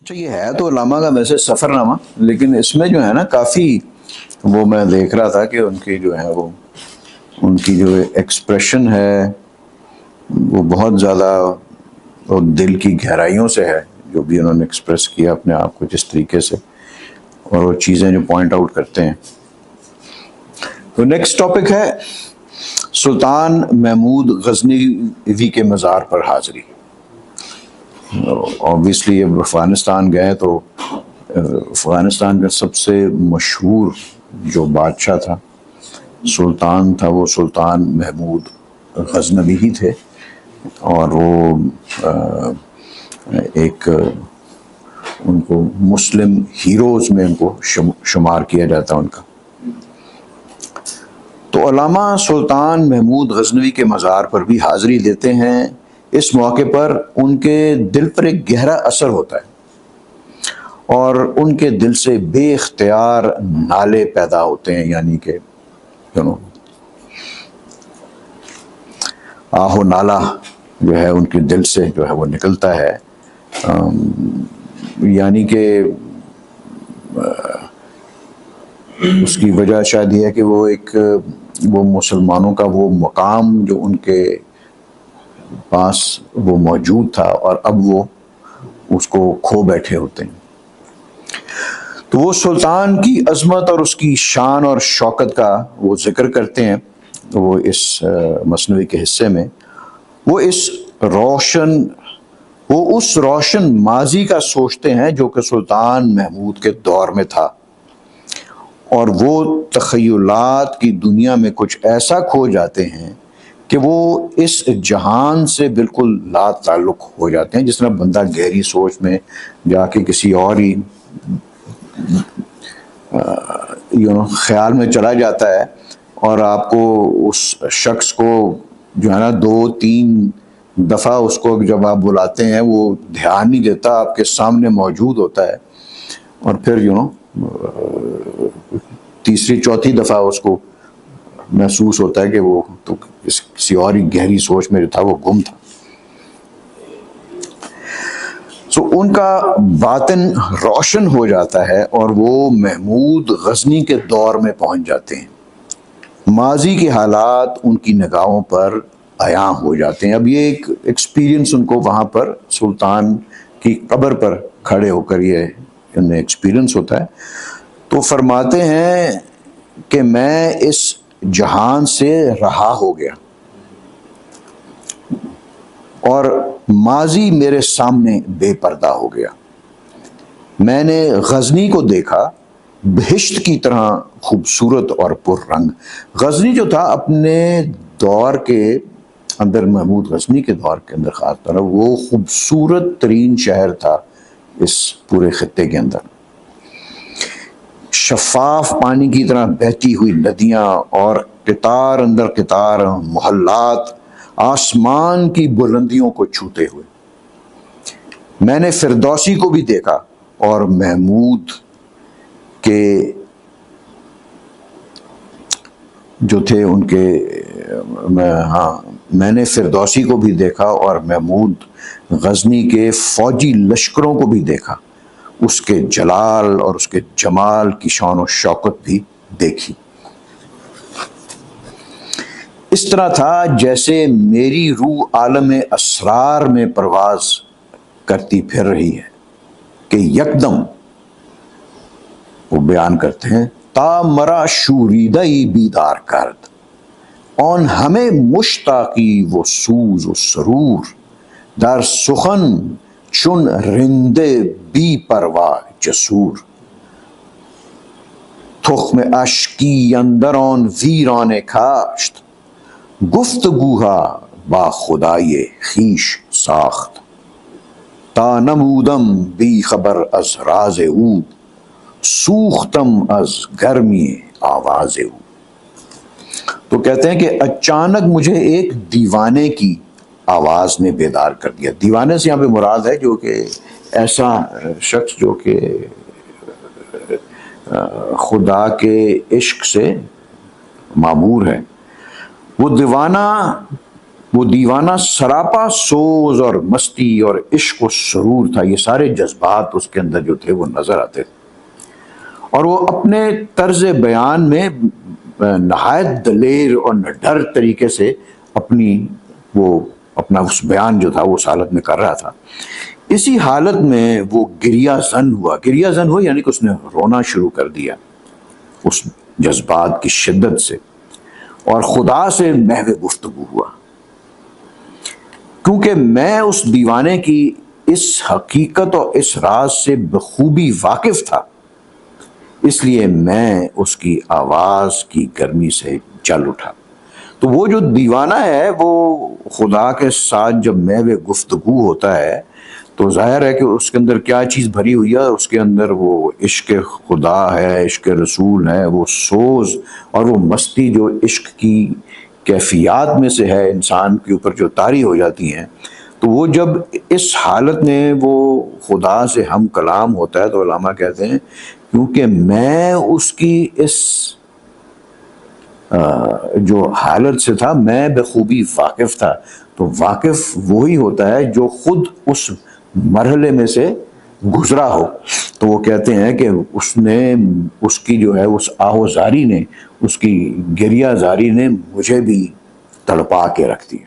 اچھا، یہ ہے تو علامہ کا ویسے سفر نامہ، لیکن اس میں جو ہے نا کافی وہ میں دیکھ رہا تھا کہ ان کی جو ہے وہ ان کی جو ایکسپریشن ہے وہ بہت زیادہ اور دل کی گہرائیوں سے ہے، جو بھی انہوں نے ایکسپریس کیا اپنے آپ کو جس طریقے سے، اور وہ چیزیں جو پوائنٹ آؤٹ کرتے ہیں۔ تو نیکسٹ ٹاپک ہے سلطان محمود غزنوی کے مزار پر حاضری۔ اوبویسلی جب افغانستان گئے تو افغانستان کا سب سے مشہور جو بادشاہ تھا، سلطان تھا، وہ سلطان محمود غزنوی ہی تھے، اور وہ ایک ان کو مسلم ہیروز میں ان کو شمار کیا جاتا ان کا۔ تو علامہ سلطان محمود غزنوی کے مزار پر بھی حاضری دیتے ہیں۔ اس موقع پر ان کے دل پر ایک گہرا اثر ہوتا ہے اور ان کے دل سے بے اختیار نالے پیدا ہوتے ہیں، یعنی کہ آہ و نالہ جو ہے ان کے دل سے جو ہے وہ نکلتا ہے، یعنی کہ اس کی وجہ شاید یہ ہے کہ وہ مسلمانوں کا وہ مقام جو ان کے پاس وہ موجود تھا اور اب وہ اس کو کھو بیٹھے ہوتے ہیں۔ تو وہ سلطان کی عظمت اور اس کی شان اور شوکت کا وہ ذکر کرتے ہیں وہ اس مثنوی کے حصے میں۔ وہ اس روشن ماضی کا سوچتے ہیں جو کہ سلطان محمود کے دور میں تھا، اور وہ تخیلات کی دنیا میں کچھ ایسا کھو جاتے ہیں کہ وہ اس جہان سے بالکل لا تعلق ہو جاتے ہیں، جس طرح بندہ گہری سوچ میں جا کے کسی اور ہی خیال میں چلا جاتا ہے، اور آپ کو اس شخص کو جو ہے نا 2-3 دفعہ اس کو جب آپ بلاتے ہیں وہ دھیان نہیں دیتا، آپ کے سامنے موجود ہوتا ہے، اور پھر تیسری چوتھی دفعہ اس کو محسوس ہوتا ہے کہ وہ تو کسی اور ہی گہری سوچ میں جو تھا وہ گم تھا۔ ان کا باطن روشن ہو جاتا ہے اور وہ محمود غزنی کے دور میں پہنچ جاتے ہیں۔ ماضی کے حالات ان کی نگاہوں پر عیاں ہو جاتے ہیں۔ اب یہ ایک ایکسپیرینس ان کو وہاں پر سلطان کی قبر پر کھڑے ہو کر یہ انہیں ایکسپیرینس ہوتا ہے۔ تو فرماتے ہیں کہ میں اس جہان سے رہا ہو گیا اور ماضی میرے سامنے بے پردہ ہو گیا۔ میں نے غزنی کو دیکھا، بہشت کی طرح خوبصورت اور پر رنگ۔ غزنی جو تھا اپنے دور کے اندر، محمود غزنی کے دور کے اندر خاص طور وہ خوبصورت ترین شہر تھا اس پورے خطے کے اندر۔ شفاف پانی کی طرح بہتی ہوئی ندیاں اور قطار اندر قطار محلات آسمان کی بلندیوں کو چھوتے ہوئے۔ میں نے فردوسی کو بھی دیکھا اور محمود کے جو تھے ان کے میں نے فردوسی کو بھی دیکھا اور محمود غزنی کے فوجی لشکروں کو بھی دیکھا، اس کے جلال اور اس کے جمال کی شان و شوکت بھی دیکھی۔ اس طرح تھا جیسے میری روح عالم اسرار میں پرواز کرتی پھر رہی ہے کہ یکدم وہ بیان کرتے ہیں تا مرا شوریدہی بیدار کرد، اون ہمیں مشتاقی وہ سوز و سرور، در سخن چون رندے بی پروا جسور، تخم اشکی اندر آن ویرانه کاشت، گفتگوها با خدای خویش ساخت، تا نمودم بی خبر از راز او، سوختم از گرمی آواز او۔ تو کہتے ہیں کہ اچانک مجھے ایک دیوانے کی آواز نے بیدار کر دیا۔ دیوانے سے یہاں پہ مراد ہے جو کہ ایسا شخص جو کہ خدا کے عشق سے معمور ہے۔ وہ دیوانہ وہ دیوانہ سراپا سوز اور مستی اور عشق و سرور تھا، یہ سارے جذبات اس کے اندر جو تھے وہ نظر آتے تھے، اور وہ اپنے طرز بیان میں نہایت دلیر اور نڈر طریقے سے اپنا اس بیان جو تھا وہ اس حالت میں کر رہا تھا۔ اسی حالت میں وہ گریہ زن ہوا یعنی کہ اس نے رونا شروع کر دیا اس جذبات کی شدت سے، اور خدا سے محو گفتگو ہوا، کیونکہ میں اس دیوانے کی اس حقیقت اور اس راز سے بخوبی واقف تھا، اس لیے میں اس کی آواز کی گرمی سے جل اٹھا۔ تو وہ جو دیوانہ ہے وہ خدا کے ساتھ جب محو گفتگو ہوتا ہے تو ظاہر ہے کہ اس کے اندر کیا چیز بھری ہوئی ہے، اس کے اندر وہ عشق خدا ہے، عشق رسول ہے، وہ سوز اور وہ مستی جو عشق کی کیفیات میں سے ہے انسان کے اوپر جو طاری ہو جاتی ہیں، تو وہ جب اس حالت میں وہ خدا سے ہم کلام ہوتا ہے تو علماء کہتے ہیں کیونکہ میں اس کی اس جو حالت سے تھا میں بخوبی واقف تھا، تو واقف وہی ہوتا ہے جو خود اس مرحلے میں سے گزرا ہو، تو وہ کہتے ہیں کہ اس کی جو ہے اس آہوزاری نے، اس کی گریہ زاری نے مجھے بھی تڑپا کے رکھ دیا۔